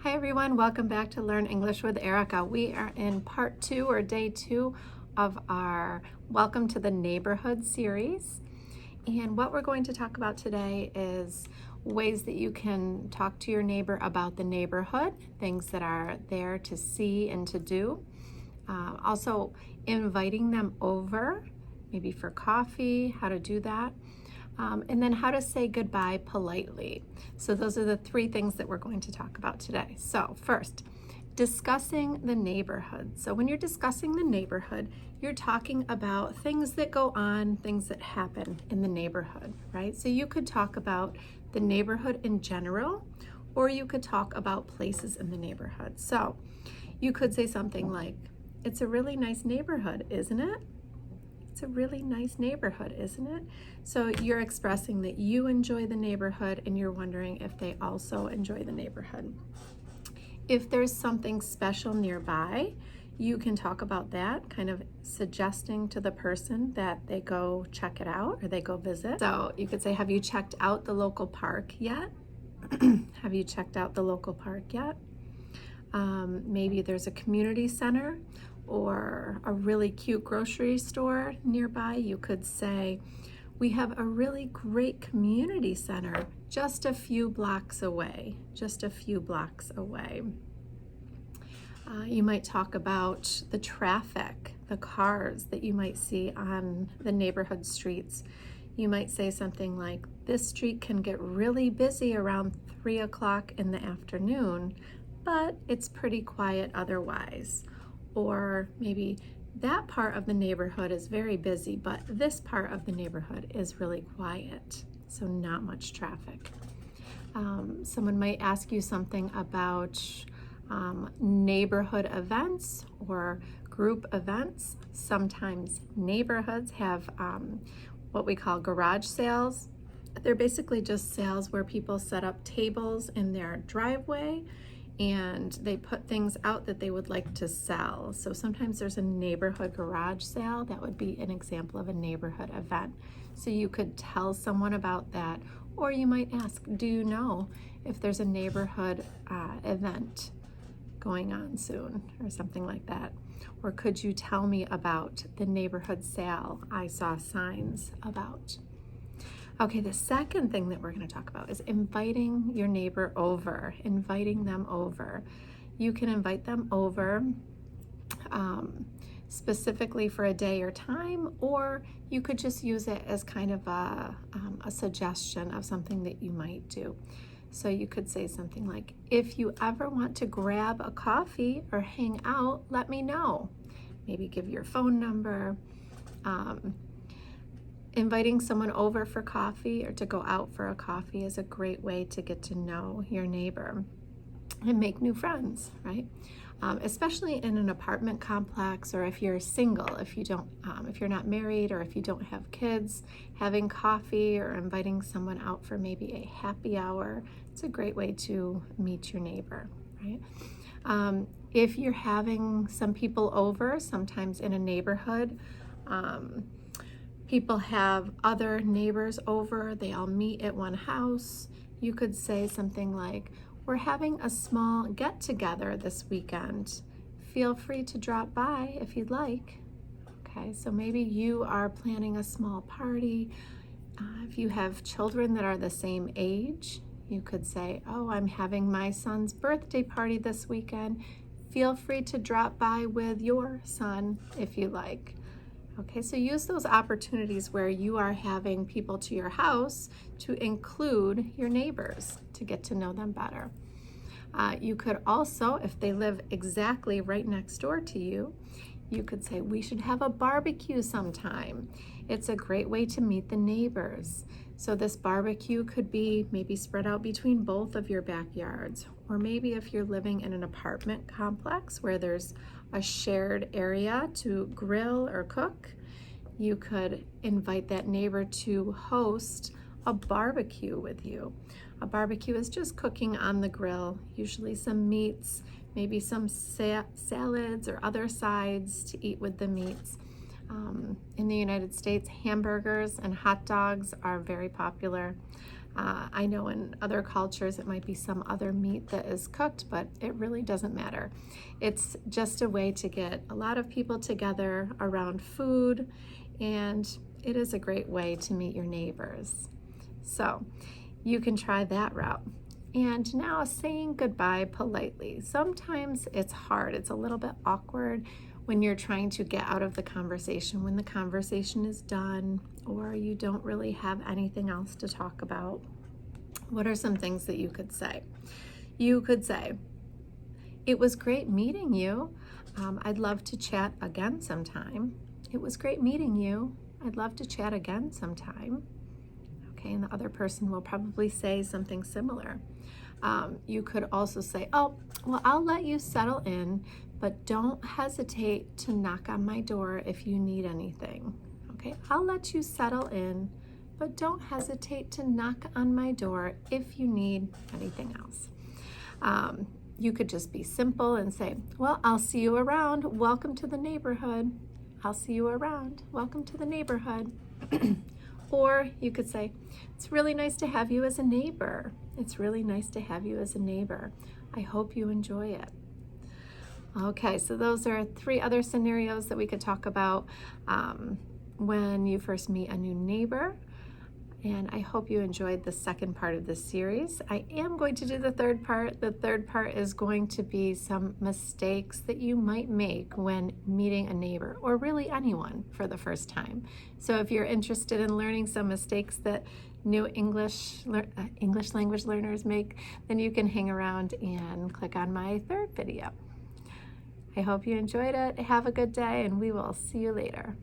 Hi everyone, welcome back to Learn English with Erica. We are in part 2 or day 2 of our Welcome to the Neighborhood series. And what we're going to talk about today is ways that you can talk to your neighbor about the neighborhood, things that are there to see and to do. Also inviting them over, maybe for coffee, how to do that. And then how to say goodbye politely. So those are the 3 things that we're going to talk about today. So first, discussing the neighborhood. So when you're discussing the neighborhood, you're talking about things that go on, things that happen in the neighborhood, right? So you could talk about the neighborhood in general, or you could talk about places in the neighborhood. So you could say something like, "It's a really nice neighborhood, isn't it? It's a really nice neighborhood, isn't it?" So you're expressing that you enjoy the neighborhood and you're wondering if they also enjoy the neighborhood. If there's something special nearby, you can talk about that, kind of suggesting to the person that they go check it out or they go visit. So you could say, "Have you checked out the local park yet?" Have you checked out the local park yet? Maybe there's a community center or a really cute grocery store nearby. You could say, "We have a really great community center just a few blocks away, just a few blocks away." You might talk about the traffic, the cars that you might see on the neighborhood streets. You might say something like, "This street can get really busy around 3 o'clock in the afternoon, but it's pretty quiet otherwise." Or maybe, "That part of the neighborhood is very busy, but this part of the neighborhood is really quiet, so not much traffic." Someone might ask you something about neighborhood events or group events. Sometimes neighborhoods have what we call garage sales. They're basically just sales where people set up tables in their driveway and they put things out that they would like to sell. So sometimes there's a neighborhood garage sale. That would be an example of a neighborhood event. So you could tell someone about that, or you might ask, "Do you know if there's a neighborhood event going on soon?" or something like that. Or, "Could you tell me about the neighborhood sale I saw signs about?" Okay, the second thing that we're going to talk about is inviting your neighbor over, inviting them over. You can invite them over specifically for a day or time, or you could just use it as kind of a suggestion of something that you might do. So you could say something like, "If you ever want to grab a coffee or hang out, let me know." Maybe give your phone number. Inviting someone over for coffee or to go out for a coffee is a great way to get to know your neighbor and make new friends, right? Especially in an apartment complex, or if you're single, if you're not married, or if you don't have kids, having coffee or inviting someone out for maybe a happy hour, it's a great way to meet your neighbor, right? If you're having some people over, sometimes in a neighborhood, people have other neighbors over, they all meet at one house. You could say something like, "We're having a small get-together this weekend. Feel free to drop by if you'd like." Okay, so maybe you are planning a small party. If you have children that are the same age, you could say, "Oh, I'm having my son's birthday party this weekend. Feel free to drop by with your son if you like." Okay, so use those opportunities where you are having people to your house to include your neighbors, to get to know them better. You could also, if they live exactly right next door to you, you could say, "We should have a barbecue sometime." It's a great way to meet the neighbors. So this barbecue could be maybe spread out between both of your backyards, or maybe if you're living in an apartment complex where there's a shared area to grill or cook, you could invite that neighbor to host a barbecue with you. A barbecue is just cooking on the grill, usually some meats, maybe some salads or other sides to eat with the meats. In the United States, hamburgers and hot dogs are very popular. I know in other cultures it might be some other meat that is cooked, but it really doesn't matter. It's just a way to get a lot of people together around food, and it is a great way to meet your neighbors. So you can try that route. And now saying goodbye politely. Sometimes it's hard, it's a little bit awkward when you're trying to get out of the conversation, when the conversation is done or you don't really have anything else to talk about. What are some things that you could say? You could say, "It was great meeting you. I'd love to chat again sometime." "It was great meeting you. I'd love to chat again sometime." Okay, and the other person will probably say something similar. You could also say, "Oh, well, I'll let you settle in, but don't hesitate to knock on my door if you need anything." Okay, "I'll let you settle in, but don't hesitate to knock on my door if you need anything else." You could just be simple and say, "Well, I'll see you around. Welcome to the neighborhood. I'll see you around. Welcome to the neighborhood." Or you could say, "It's really nice to have you as a neighbor. It's really nice to have you as a neighbor. I hope you enjoy it." Okay, so those are 3 other scenarios that we could talk about when you first meet a new neighbor. And I hope you enjoyed the second part of this series. I am going to do the third part. The third part is going to be some mistakes that you might make when meeting a neighbor, or really anyone, for the first time. So if you're interested in learning some mistakes that new English language learners make, then you can hang around and click on my third video. I hope you enjoyed it. Have a good day, and we will see you later.